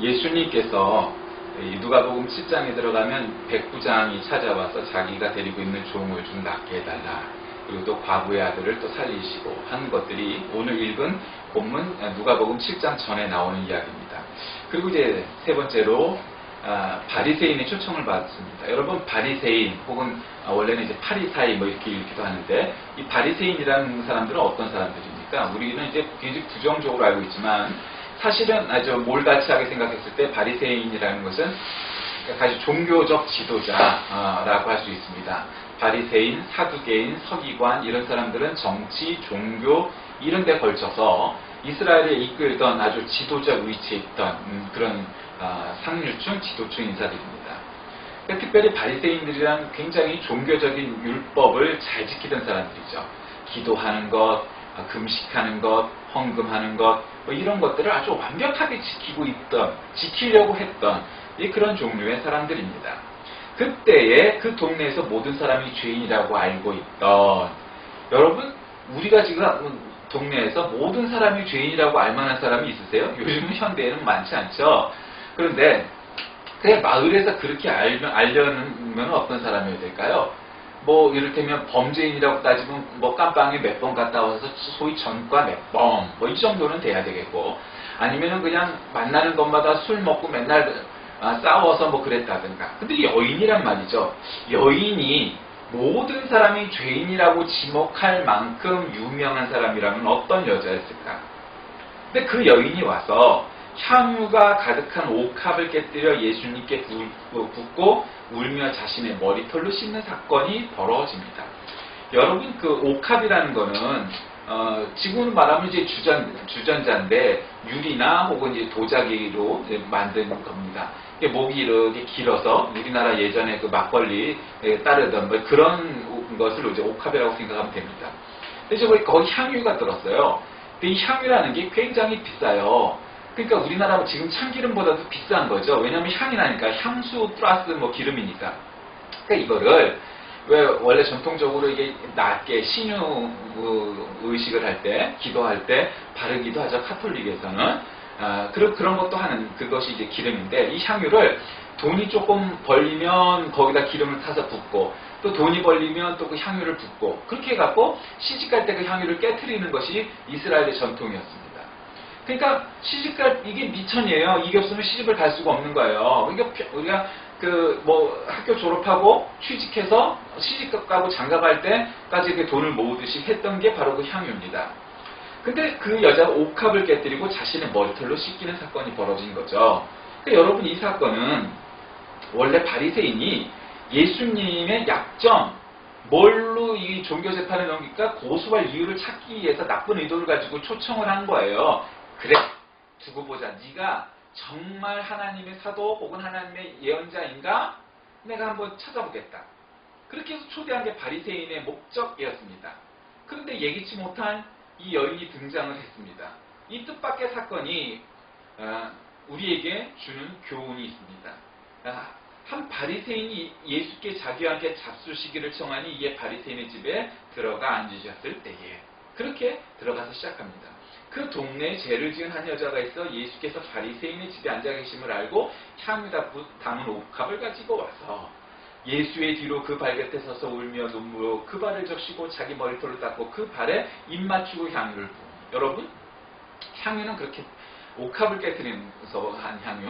예수님께서 누가복음 7장에 들어가면 백부장이 찾아와서 자기가 데리고 있는 종을 좀 낫게 해달라. 그리고 또 과부의 아들을 또 살리시고 하는 것들이 오늘 읽은 본문 누가복음 7장 전에 나오는 이야기입니다. 그리고 이제 세 번째로 바리새인의 초청을 받습니다. 여러분, 바리새인 혹은 원래는 이제 파리사이 뭐 이렇게 읽기도 하는데, 이 바리새인이라는 사람들은 어떤 사람들입니까? 우리는 이제 굉장히 부정적으로 알고 있지만 사실은 아주 몰다치하게 생각했을 때 바리새인이라는 것은 아주 종교적 지도자라고 할 수 있습니다. 바리새인, 사두개인, 서기관 이런 사람들은 정치, 종교 이런 데 걸쳐서 이스라엘에 이끌던 아주 지도적 위치에 있던 그런 상류층, 지도층 인사들입니다. 그러니까 특별히 바리새인들이란 굉장히 종교적인 율법을 잘 지키던 사람들이죠. 기도하는 것, 금식하는 것, 헌금하는 것, 뭐 이런 것들을 아주 완벽하게 지키려고 했던 그런 종류의 사람들입니다. 그때에 그 동네에서 모든 사람이 죄인이라고 알고 있던, 여러분, 우리가 지금 동네에서 모든 사람이 죄인이라고 알만한 사람이 있으세요? 요즘은 현대에는 많지 않죠. 그런데 그 마을에서 그렇게 알려면 어떤 사람이어야 될까요? 뭐 이를테면 범죄인이라고 따지면 뭐 깜빵에 몇 번 갔다 와서 소위 전과 몇 번 뭐 이 정도는 돼야 되겠고, 아니면은 그냥 만나는 것마다 술 먹고 맨날 싸워서 뭐 그랬다든가. 근데 여인이란 말이죠. 여인이 모든 사람이 죄인이라고 지목할 만큼 유명한 사람이라면 어떤 여자였을까? 근데 그 여인이 와서 향유가 가득한 옥합을 깨뜨려 예수님께 붓고 울며 자신의 머리털로 씻는 사건이 벌어집니다. 여러분, 그 옥합이라는 거는 지금 말하면 이제 주전자인데 유리나 혹은 이제 도자기로 만든 겁니다. 목이 이렇게 길어서 우리나라 예전에 그 막걸리 따르던 뭐 그런 것을 이제 옥합이라고 생각하면 됩니다. 근데 거기 향유가 들었어요. 근데 이 향유라는 게 굉장히 비싸요. 그러니까 우리나라 지금 참기름보다도 비싼 거죠. 왜냐하면 향이 나니까, 향수 플러스 뭐 기름이니까. 그러니까 이거를 왜 원래 전통적으로 이게 낮게 신유 의식을 할 때, 기도할 때 바르기도 하죠. 카톨릭에서는. 그런 것도 하는 그것이 이제 기름인데, 이 향유를 돈이 조금 벌리면 거기다 기름을 타서 붓고, 또 돈이 벌리면 또 그 향유를 붓고, 그렇게 해갖고 시집갈 때 그 향유를 깨트리는 것이 이스라엘의 전통이었습니다. 그러니까 시집갈, 이게 미천이에요. 이게 없으면 시집을 갈 수가 없는 거예요. 그러니까 우리가 학교 졸업하고 취직해서 시집 가고 장가 갈 때까지 그 돈을 모으듯이 했던 게 바로 그 향유입니다. 근데 그 여자가 옥합을 깨뜨리고 자신의 머리털로 씻기는 사건이 벌어진 거죠. 그러니까 여러분, 이 사건은 원래 바리새인이 예수님의 약점, 뭘로 이 종교 재판을 넘길까 고소할 이유를 찾기 위해서 나쁜 의도를 가지고 초청을 한 거예요. 그래, 두고 보자. 네가 정말 하나님의 사도 혹은 하나님의 예언자인가? 내가 한번 찾아보겠다. 그렇게 해서 초대한 게 바리새인의 목적이었습니다. 그런데 예기치 못한 이 여인이 등장을 했습니다. 이 뜻밖의 사건이 우리에게 주는 교훈이 있습니다. 한 바리새인이 예수께 자기와 함께 잡수시기를 청하니 이에 바리새인의 집에 들어가 앉으셨을 때에, 그렇게 들어가서 시작합니다. 그 동네에 죄를 지은 한 여자가 있어 예수께서 바리새인의 집에 앉아 계심을 알고 향유다 담은 옥합을 가지고 와서 예수의 뒤로 그 발곁에 서서 울며 눈물로 그 발을 적시고 자기 머리털로 닦고 그 발에 입 맞추고 향유를 부으니. 여러분, 향유는 그렇게 옥합을 깨뜨리면서 한 향유.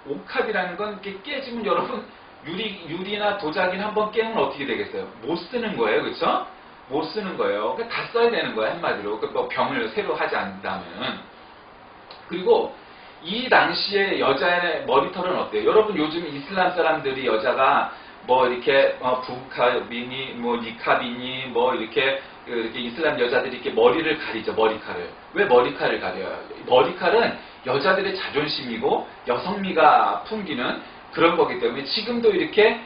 옥합이라는 건 이렇게 깨지면 여러분, 유리나 도자기는 한번 깨면 어떻게 되겠어요? 못 쓰는 거예요. 그렇죠? 못 쓰는 거예요. 그러니까 다 써야 되는 거예요. 한마디로. 뭐 병을 새로 하지 않는다면. 그리고 이 당시에 여자의 머리털은 어때요? 여러분, 요즘 이슬람 사람들이 여자가 뭐 이렇게 부카비니 뭐 니카비니 뭐 이렇게 이슬람 여자들이 이렇게 머리를 가리죠. 머리칼을. 왜 머리칼을 가려요? 머리칼은 여자들의 자존심이고 여성미가 풍기는 그런 거기 때문에 지금도 이렇게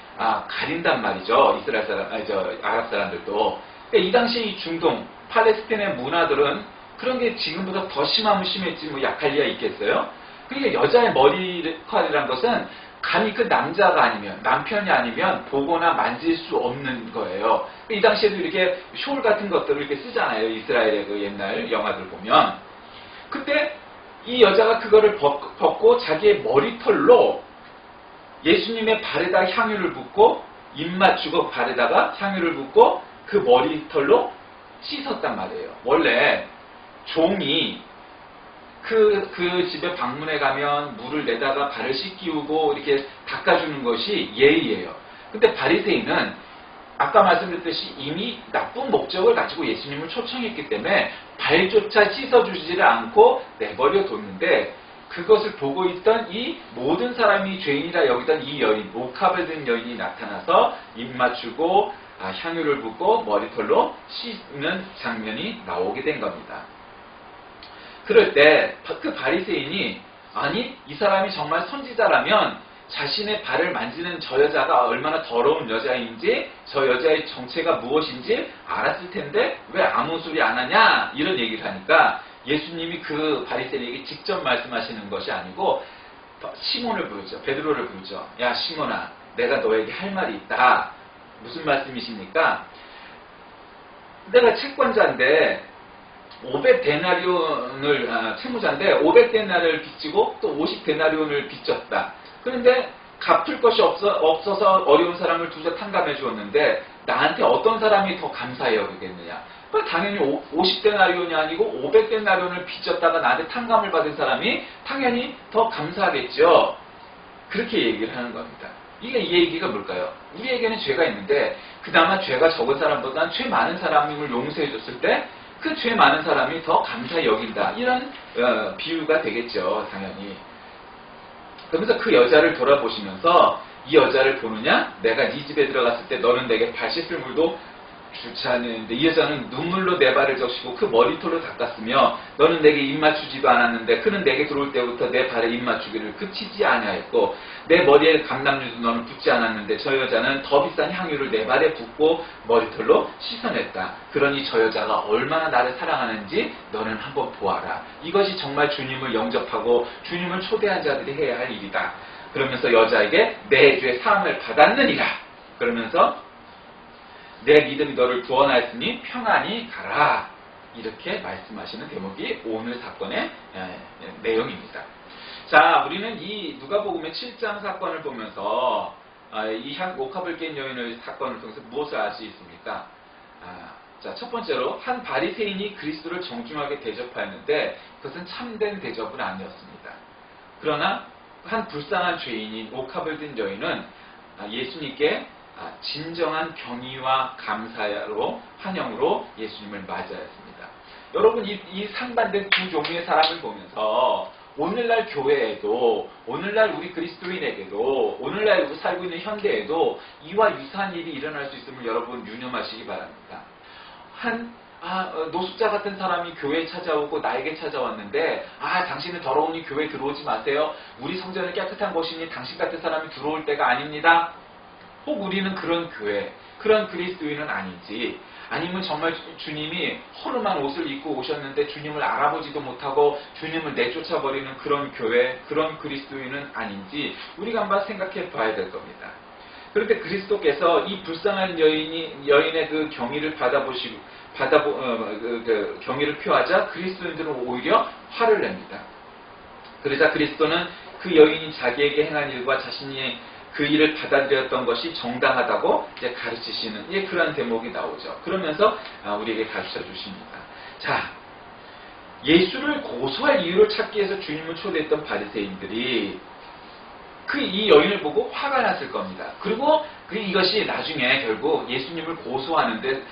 가린단 말이죠. 아랍 사람들도. 그러니까 이 당시 이 중동 팔레스틴의 문화들은 그런 게 지금보다 더 심하면 심했지 뭐 약할 리가 있겠어요? 그러니까 여자의 머리칼이란 것은 감히 그 남자가 아니면, 남편이 아니면 보거나 만질 수 없는 거예요. 이 당시에도 이렇게 숄 같은 것들을 이렇게 쓰잖아요. 이스라엘의 그 옛날 영화들 보면. 그때 이 여자가 그거를 벗고 자기의 머리털로 예수님의 발에다 향유를 붓고 입 맞추고 발에다가 향유를 붓고 그 머리털로 씻었단 말이에요. 원래 종이 그 집에 방문해 가면 물을 내다가 발을 씻기우고 이렇게 닦아주는 것이 예의예요. 근데 바리새인은 아까 말씀드렸듯이 이미 나쁜 목적을 가지고 예수님을 초청했기 때문에 발조차 씻어주지를 않고 내버려 뒀는데, 그것을 보고 있던 이 모든 사람이 죄인이라 여기던 이 여인, 옥합을 든 여인이 나타나서 입 맞추고 향유를 붓고 머리털로 씻는 장면이 나오게 된 겁니다. 그럴 때 그 바리새인이, 아니 이 사람이 정말 선지자라면 자신의 발을 만지는 저 여자가 얼마나 더러운 여자인지, 저 여자의 정체가 무엇인지 알았을 텐데 왜 아무 소리 안 하냐, 이런 얘기를 하니까 예수님이 그 바리새인에게 직접 말씀하시는 것이 아니고 시몬을 부르죠. 베드로를 부르죠. 야 시몬아, 내가 너에게 할 말이 있다. 무슨 말씀이십니까? 내가 채권자인데 500데나리온을 채무자인데 500데나리온을 빚지고 또 50데나리온을 빚졌다. 그런데 갚을 것이 없어서 어려운 사람을 두자 탕감해 주었는데 나한테 어떤 사람이 더 감사히 여기겠느냐? 당연히 50데나리온이 아니고 500데나리온을 빚졌다가 나한테 탕감을 받은 사람이 당연히 더 감사하겠죠. 그렇게 얘기를 하는 겁니다. 이 얘기가 뭘까요? 우리에게는 죄가 있는데 그나마 죄가 적은 사람보다는 죄 많은 사람을 용서해 줬을 때 그 죄 많은 사람이 더 감사히 여긴다. 이런 비유가 되겠죠. 당연히. 그러면서 그 여자를 돌아보시면서 이 여자를 보느냐? 내가 네 집에 들어갔을 때 너는 내게 발 씻을 물도 주지 않는데 이 여자는 눈물로 내 발을 적시고 그 머리털로 닦았으며 너는 내게 입 맞추지도 않았는데 그는 내게 들어올 때부터 내 발에 입 맞추기를 그치지 아니하였고 내 머리에 감람류도 너는 붓지 않았는데 저 여자는 더 비싼 향유를 내 발에 붓고 머리털로 씻어냈다. 그러니 저 여자가 얼마나 나를 사랑하는지 너는 한번 보아라. 이것이 정말 주님을 영접하고 주님을 초대한 자들이 해야 할 일이다. 그러면서 여자에게 내 죄 사함을 받았느니라. 그러면서 내 믿음이 너를 구원하였으니 평안히 가라. 이렇게 말씀하시는 대목이 오늘 사건의 내용입니다. 자, 우리는 이 누가복음의 7장 사건을 보면서 이 옥합을 깬 여인의 사건을 통해서 무엇을 알 수 있습니까? 자, 첫 번째로 한 바리새인이 그리스도를 정중하게 대접하였는데 그것은 참된 대접은 아니었습니다. 그러나 한 불쌍한 죄인인 옥합을 든 여인은 예수님께 진정한 경의와 감사로 환영으로 예수님을 맞이하였습니다. 여러분, 이 상반된 두 종류의 사람을 보면서 오늘날 교회에도, 오늘날 우리 그리스도인에게도, 오늘날 살고 있는 현대에도 이와 유사한 일이 일어날 수 있음을 여러분 유념하시기 바랍니다. 노숙자 같은 사람이 교회에 찾아오고 나에게 찾아왔는데, 당신은 더러우니 교회에 들어오지 마세요. 우리 성전은 깨끗한 곳이니 당신 같은 사람이 들어올 때가 아닙니다. 혹 우리는 그런 교회, 그런 그리스도인은 아닌지, 아니면 정말 주님이 허름한 옷을 입고 오셨는데 주님을 알아보지도 못하고 주님을 내쫓아버리는 그런 교회, 그런 그리스도인은 아닌지 우리가 한번 생각해 봐야 될 겁니다. 그런데 그리스도께서 이 불쌍한 여인의 그 경의를 경의를 표하자 그리스도인들은 오히려 화를 냅니다. 그러자 그리스도는 그 여인이 자기에게 행한 일과 자신이 그 일을 받아들였던 것이 정당하다고 이제 가르치시는 그런 대목이 나오죠. 그러면서 우리에게 가르쳐 주십니다. 자, 예수를 고소할 이유를 찾기 위해서 주님을 초대했던 바리새인들이 이 여인을 보고 화가 났을 겁니다. 그리고 이것이 나중에 결국 예수님을 고소하는데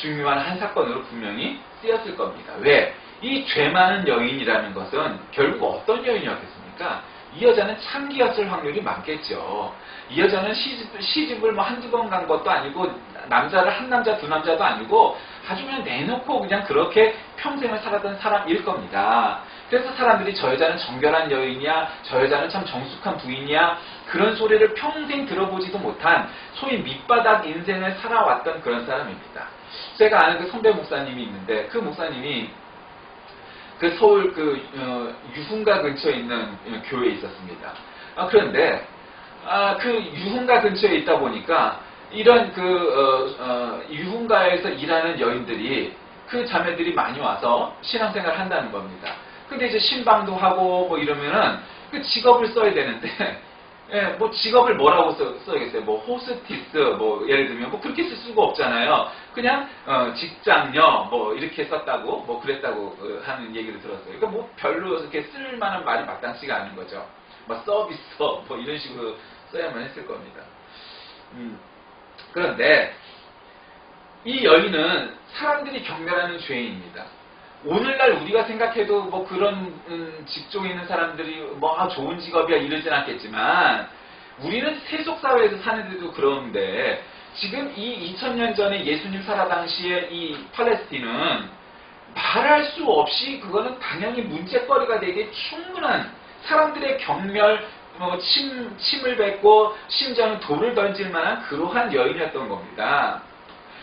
중요한 한 사건으로 분명히 쓰였을 겁니다. 왜? 이 죄 많은 여인이라는 것은 결국 어떤 여인이었겠습니까? 이 여자는 참기였을 확률이 많겠죠. 이 여자는 시집을 한두 번 간 것도 아니고, 남자를 한 남자, 두 남자도 아니고, 아주 그냥 내놓고 그냥 그렇게 평생을 살았던 사람일 겁니다. 그래서 사람들이 저 여자는 정결한 여인이야, 저 여자는 참 정숙한 부인이야, 그런 소리를 평생 들어보지도 못한 소위 밑바닥 인생을 살아왔던 그런 사람입니다. 제가 아는 그 선배 목사님이 있는데, 그 목사님이 그 서울 유흥가 근처에 있는 교회에 있었습니다. 그런데 그 유흥가 근처에 있다 보니까 이런 유흥가에서 일하는 여인들이, 그 자매들이 많이 와서 신앙생활을 한다는 겁니다. 근데 이제 신방도 하고 뭐 이러면은 그 직업을 써야 되는데 예, 뭐 직업을 뭐라고 써야겠어요? 뭐 호스티스 뭐 예를 들면 뭐 그렇게 쓸 수가 없잖아요. 그냥 직장녀 뭐 이렇게 썼다고 뭐 그랬다고 하는 얘기를 들었어요. 그러니까 뭐 별로 이렇게 쓸 만한 말이 마땅치가 않은 거죠. 뭐 서비스업 뭐 이런 식으로 써야만 했을 겁니다. 그런데 이 여인은 사람들이 경멸하는 죄인입니다. 오늘날 우리가 생각해도 뭐 그런 직종에 있는 사람들이 뭐 좋은 직업이야 이러진 않겠지만 우리는 세속사회에서 사는데도 그런데 지금 이 2000년 전에 예수님 살아 당시에 이 팔레스틴은 말할 수 없이 그거는 당연히 문제거리가 되기에 충분한 사람들의 경멸 침을 뱉고 심지어는 돌을 던질 만한 그러한 여인이었던 겁니다.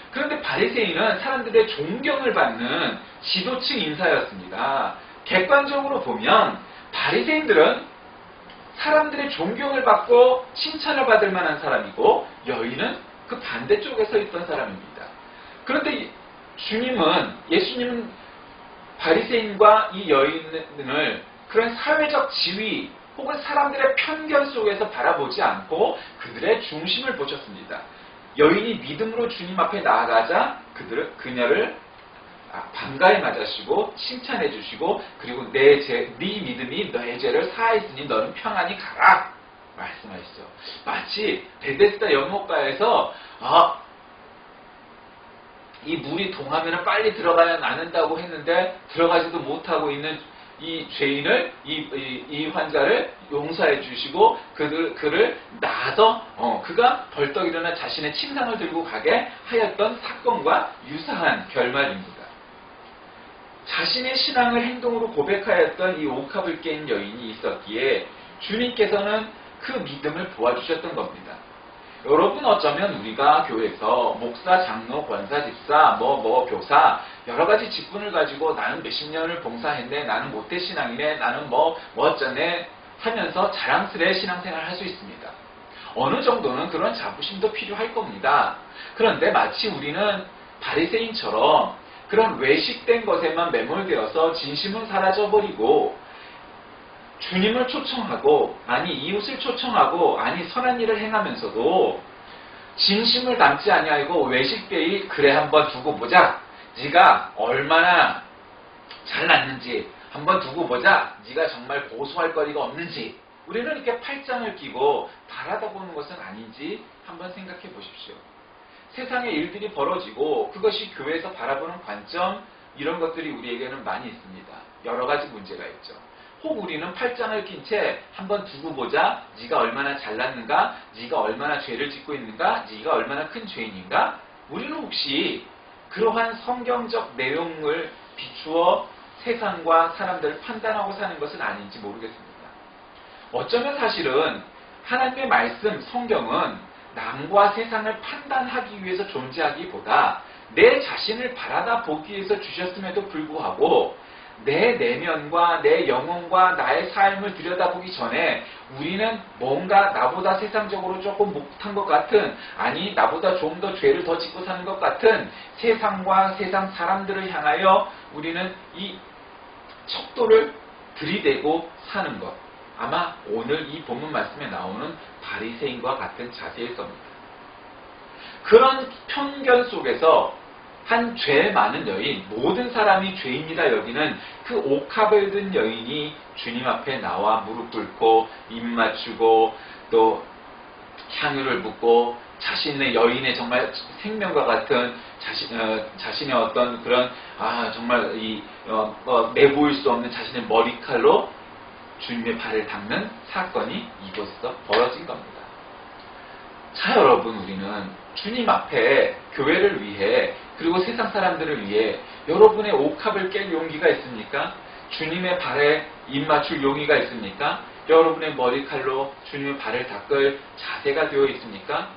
그런데 바리새인은 사람들의 존경을 받는 지도층 인사였습니다. 객관적으로 보면 바리새인들은 사람들의 존경을 받고 칭찬을 받을 만한 사람이고 여인은 그 반대쪽에 서 있던 사람입니다. 그런데 예수님은 바리새인과 이 여인을 그런 사회적 지위 혹은 사람들의 편견 속에서 바라보지 않고 그들의 중심을 보셨습니다. 여인이 믿음으로 주님 앞에 나아가자 그녀를 반가이 맞으시고 칭찬해 주시고 그리고 네 믿음이 너의 죄를 사하였으니 너는 평안히 가라 말씀하시죠. 마치 베데스다 연못가에서 이 물이 동하면 빨리 들어가야 나는다고 했는데 들어가지도 못하고 있는 이 죄인을 이 환자를 용서해 주시고 그를 나아서 그가 벌떡 일어나 자신의 침상을 들고 가게 하였던 사건과 유사한 결말입니다. 자신의 신앙을 행동으로 고백하였던 이 옥합을 깬 여인이 있었기에 주님께서는 그 믿음을 도와주셨던 겁니다. 여러분 어쩌면 우리가 교회에서 목사, 장로, 권사, 집사, 교사 여러 가지 직분을 가지고 나는 몇십 년을 봉사했네, 나는 모태신앙이네, 나는 뭐 어쩌네 하면서 자랑스레 신앙생활을 할 수 있습니다. 어느 정도는 그런 자부심도 필요할 겁니다. 그런데 마치 우리는 바리새인처럼 그런 외식된 것에만 매몰되어서 진심은 사라져버리고 주님을 초청하고 아니 이웃을 초청하고 아니 선한 일을 행하면서도 진심을 담지 아니하고 외식되이 그래 한번 두고 보자. 네가 얼마나 잘났는지 한번 두고 보자. 네가 정말 고소할 거리가 없는지 우리는 이렇게 팔짱을 끼고 바라다 보는 것은 아닌지 한번 생각해 보십시오. 세상에 일들이 벌어지고 그것이 교회에서 바라보는 관점 이런 것들이 우리에게는 많이 있습니다. 여러 가지 문제가 있죠. 혹 우리는 팔짱을 낀 채 한번 두고 보자. 네가 얼마나 잘났는가? 네가 얼마나 죄를 짓고 있는가? 네가 얼마나 큰 죄인인가? 우리는 혹시 그러한 성경적 내용을 비추어 세상과 사람들을 판단하고 사는 것은 아닌지 모르겠습니다. 어쩌면 사실은 하나님의 말씀, 성경은 남과 세상을 판단하기 위해서 존재하기보다 내 자신을 바라다 보기 위해서 주셨음에도 불구하고 내 내면과 내 영혼과 나의 삶을 들여다보기 전에 우리는 뭔가 나보다 세상적으로 조금 못한 것 같은 아니 나보다 좀 더 죄를 더 짓고 사는 것 같은 세상과 세상 사람들을 향하여 우리는 이 척도를 들이대고 사는 것 아마 오늘 이 본문 말씀에 나오는 바리새인과 같은 자세일 겁니다. 그런 편견 속에서 한 죄 많은 여인, 모든 사람이 죄인이다 여기는 그 옥합을 든 여인이 주님 앞에 나와 무릎 꿇고 입 맞추고 또 향유를 붓고 자신의 여인의 정말 생명과 같은 자신의 어떤 그런 정말 내보일 수 없는 자신의 머리칼로 주님의 발을 닦는 사건이 이곳에서 벌어진 겁니다. 자 여러분 우리는 주님 앞에 교회를 위해 그리고 세상 사람들을 위해 여러분의 옥합을 깰 용기가 있습니까? 주님의 발에 입 맞출 용기가 있습니까? 여러분의 머리칼로 주님의 발을 닦을 자세가 되어 있습니까?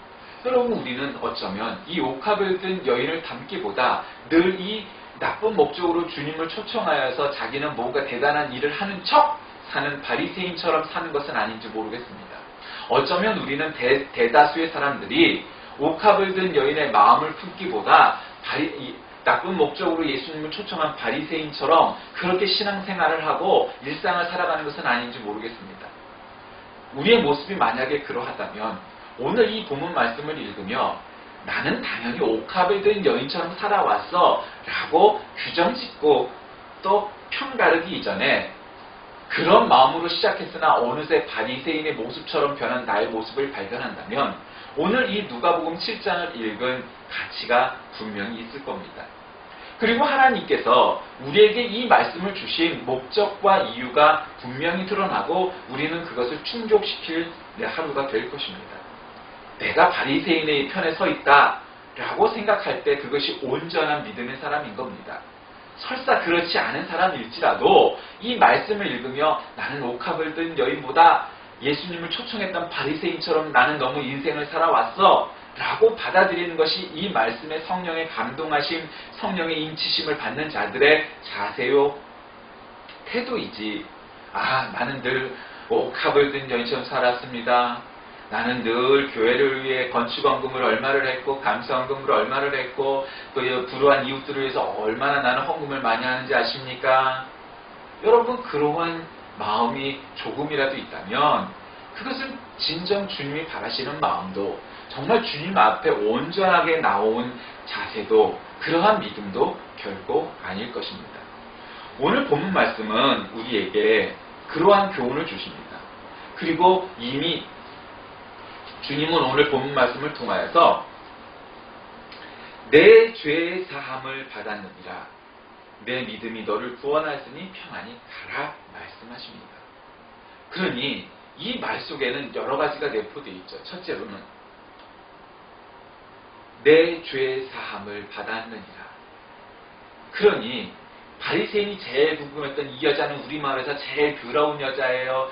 여러분 우리는 어쩌면 이 옥합을 든 여인을 닮기보다 늘 이 나쁜 목적으로 주님을 초청하여서 자기는 뭔가 대단한 일을 하는 척 사는 바리새인처럼 사는 것은 아닌지 모르겠습니다. 어쩌면 우리는 대다수의 사람들이 옥합을 든 여인의 마음을 품기보다 나쁜 목적으로 예수님을 초청한 바리새인처럼 그렇게 신앙생활을 하고 일상을 살아가는 것은 아닌지 모르겠습니다. 우리의 모습이 만약에 그러하다면 오늘 이 본문 말씀을 읽으며 나는 당연히 옥합에 든 여인처럼 살아왔어 라고 규정짓고 또 편가르기 이전에 그런 마음으로 시작했으나 어느새 바리새인의 모습처럼 변한 나의 모습을 발견한다면 오늘 이 누가복음 7장을 읽은 가치가 분명히 있을 겁니다. 그리고 하나님께서 우리에게 이 말씀을 주신 목적과 이유가 분명히 드러나고 우리는 그것을 충족시킬 하루가 될 것입니다. 내가 바리새인의 편에 서 있다라고 생각할 때 그것이 온전한 믿음의 사람인 겁니다. 설사 그렇지 않은 사람일지라도 이 말씀을 읽으며 나는 옥합을 든 여인보다 예수님을 초청했던 바리새인처럼 나는 너무 인생을 살아왔어 라고 받아들이는 것이 이 말씀의 성령의 감동하심, 성령의 인치심을 받는 자들의 자세요, 태도이지. 나는 늘 옥합을 든 여인처럼 살았습니다. 나는 늘 교회를 위해 건축원금을 얼마를 했고 감사원금을 얼마를 했고 또 불우한 이웃들을 위해서 얼마나 나는 헌금을 많이 하는지 아십니까? 여러분, 그러한 마음이 조금이라도 있다면 그것은 진정 주님이 바라시는 마음도 정말 주님 앞에 온전하게 나온 자세도 그러한 믿음도 결코 아닐 것입니다. 오늘 본문 말씀은 우리에게 그러한 교훈을 주십니다. 그리고 이미 주님은 오늘 본문 말씀을 통하여서 내 죄의 사함을 받았느니라. 내 믿음이 너를 구원하였으니 평안히 가라 말씀하십니다. 그러니 이 말 속에는 여러 가지가 내포되어 있죠. 첫째로는 내 죄의 사함을 받았느니라. 그러니 바리새인이 제일 궁금했던 이 여자는 우리 마을에서 제일 더러운 여자예요.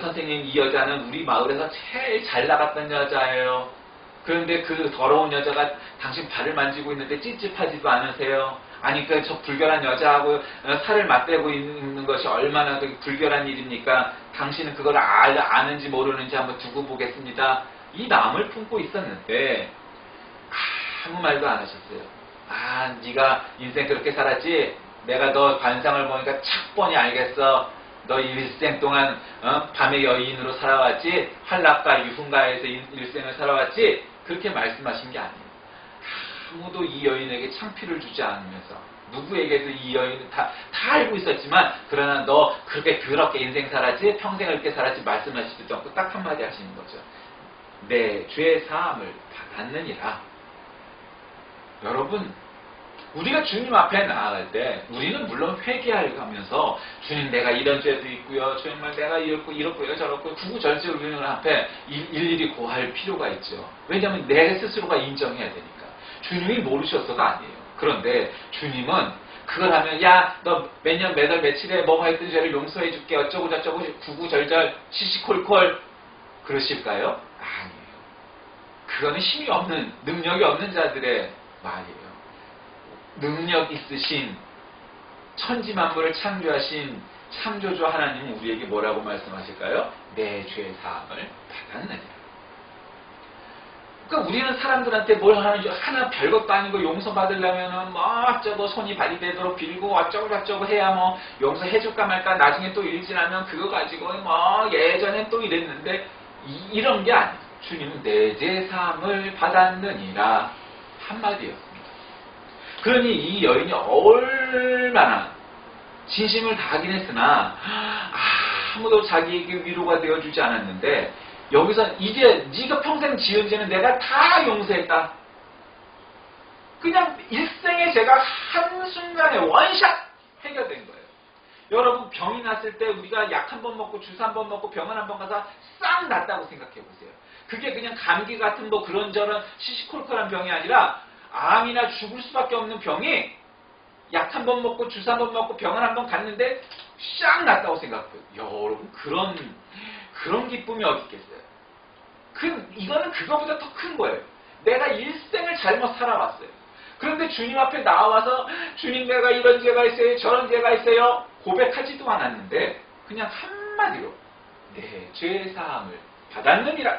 선생님, 이 여자는 우리 마을에서 제일 잘 나갔던 여자예요. 그런데 그 더러운 여자가 당신 발을 만지고 있는데 찝찝하지도 않으세요? 아니, 저 불결한 여자하고 살을 맞대고 있는 것이 얼마나 불결한 일입니까? 당신은 그걸 아는지 모르는지 한번 두고 보겠습니다. 이 마음을 품고 있었는데 아무 말도 안 하셨어요. 네가 인생 그렇게 살았지? 내가 너 관상을 보니까 착 뻔히 알겠어. 너 일생 동안 밤의 여인으로 살아왔지? 환락과 유흥가에서 일생을 살아왔지? 그렇게 말씀하신 게 아니에요. 아무도 이 여인에게 창피를 주지 않으면서 누구에게도 이 여인은 다 알고 있었지만 그러나 너 그렇게 더럽게 인생 살았지? 평생을 이렇게 살았지? 말씀하시지도 않고 딱 한마디 하시는 거죠. 내 죄의 사함을 받았느니라. 여러분, 우리가 주님 앞에 나아갈 때 우리는 물론 회개하면서 주님, 내가 이런 죄도 있고요. 정말 내가 이렇고요 저렇고 구구절절 우리는 앞에 일일이 고할 필요가 있죠. 왜냐하면 내 스스로가 인정해야 되니까. 주님이 모르셨어가 아니에요. 그런데 주님은 그걸 하면 너 몇 년 몇 월 며칠에 뭐가 했던 죄를 용서해 줄게 어쩌고 저쩌고 구구절절 시시콜콜 그러실까요? 아니에요. 그거는 힘이 없는, 능력이 없는 자들의 말이에요. 능력 있으신 천지만물을 창조하신 창조주 하나님은 우리에게 뭐라고 말씀하실까요? 내 죄의 사함을 받았느니라. 그러니까 우리는 사람들한테 뭘 하나 별것도 아니고 용서받으려면은 어쩌고 손이 발이 되도록 빌고 어쩌고 저쩌고 해야 용서해 줄까 말까 나중에 또 일지나면 그거 가지고 예전엔 또 이랬는데 이런 게 아니에요. 주님은 내 죄 사함을 받았느니라 한마디였습니다. 그러니 이 여인이 얼마나 진심을 다하긴 했으나 아무도 자기에게 위로가 되어주지 않았는데 여기서 이제 네가 평생 지은 죄는 내가 다 용서했다. 그냥 일생의 죄가 한순간에 원샷 해결된 거예요. 여러분, 병이 났을 때 우리가 약 한 번 먹고 주사 한 번 먹고 병원 한 번 가서 싹 낫다고 생각해 보세요. 그게 그냥 감기 같은 그런저런 시시콜콜한 병이 아니라 암이나 죽을 수밖에 없는 병이 약 한 번 먹고 주사 한 번 먹고 병원 한 번 갔는데 싹 낫다고 생각해요. 여러분, 그런 기쁨이 어디 있겠어요? 이거는 그거보다 더 큰 거예요. 내가 일생을 잘못 살아왔어요. 그런데 주님 앞에 나와서 주님, 내가 이런 죄가 있어요, 저런 죄가 있어요 고백하지도 않았는데 그냥 한마디로 내 죄의 사함을 받았느니라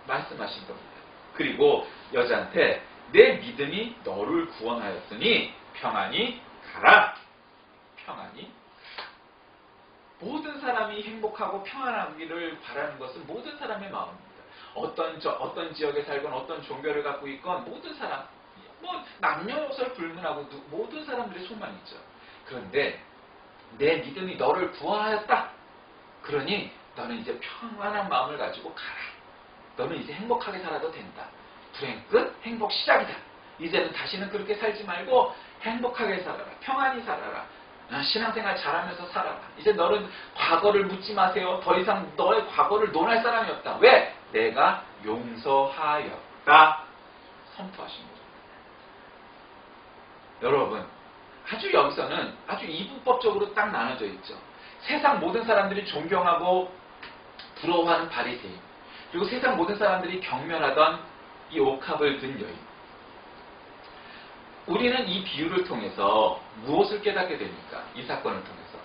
말씀하신 겁니다. 그리고 여자한테 내 믿음이 너를 구원하였으니 평안히 가라. 평안히. 모든 사람이 행복하고 평안하기를 바라는 것은 모든 사람의 마음입니다. 어떤 지역에 살건 어떤 종교를 갖고 있건 모든 사람, 남녀노소 불문하고 모든 사람들의 소망이 있죠. 그런데 내 믿음이 너를 구원하였다. 그러니 너는 이제 평안한 마음을 가지고 가라. 너는 이제 행복하게 살아도 된다. 불행 끝, 행복 시작이다. 이제는 다시는 그렇게 살지 말고 행복하게 살아라. 평안히 살아라. 신앙생활 잘하면서 살아라. 이제 너는 과거를 묻지 마세요. 더 이상 너의 과거를 논할 사람이 없다. 왜? 내가 용서하였다. 선포하신 거죠. 여러분, 아주 여기서는 아주 이분법적으로 딱 나눠져 있죠. 세상 모든 사람들이 존경하고 부러워하는 바리새인, 그리고 세상 모든 사람들이 경멸하던 이 옥합을 든 여인. 우리는 이 비유를 통해서 무엇을 깨닫게 됩니까? 이 사건을 통해서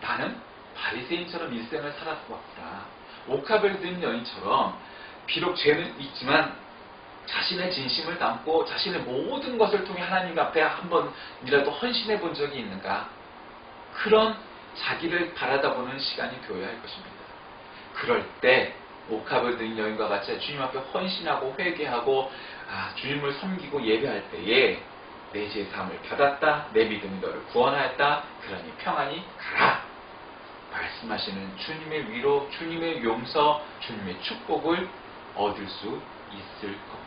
나는 바리새인처럼 일생을 살았구나. 옥합을 든 여인처럼 비록 죄는 있지만 자신의 진심을 담고 자신의 모든 것을 통해 하나님 앞에 한 번이라도 헌신해 본 적이 있는가? 그런 자기를 바라다보는 시간이 되어야 할 것입니다. 그럴 때 옥합을 든 여인과 같이 주님 앞에 헌신하고 회개하고 주님을 섬기고 예배할 때에 내 죄 사함을 받았다. 내 믿음이 너를 구원하였다. 그러니 평안히 가라. 말씀하시는 주님의 위로, 주님의 용서, 주님의 축복을 얻을 수 있을 겁니다.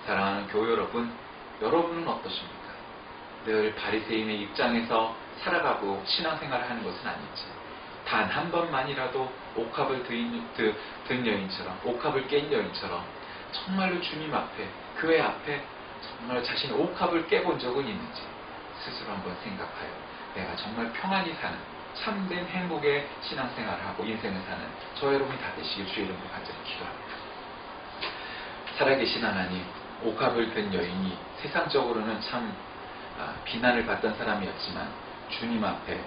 사랑하는 교회 여러분, 여러분은 어떠십니까? 늘 바리새인의 입장에서 살아가고 신앙생활을 하는 것은 아니지. 단 한 번만이라도 옥합을 든 여인처럼, 옥합을 깬 여인처럼 정말로 주님 앞에, 교회 앞에 정말 자신의 옥합을 깨본 적은 있는지 스스로 한번 생각하여 내가 정말 평안히 사는 참된 행복의 신앙생활을 하고 인생을 사는 저 여러분이 다 되시길 주의 이름으로 간절히 기도합니다. 살아계신 하나님, 옥합을 든 여인이 세상적으로는 참 비난을 받던 사람이었지만 주님 앞에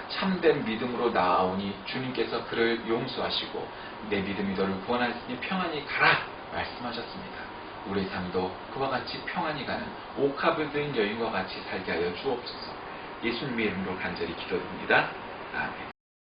참된 믿음으로 나아오니 주님께서 그를 용서하시고 내 믿음이 너를 구원하였으니 평안히 가라 말씀하셨습니다. 우리 삶도 그와 같이 평안히 가는 옥합을 든 여인과 같이 살게 하여 주옵소서. 예수님의 이름으로 간절히 기도드립니다. 아멘.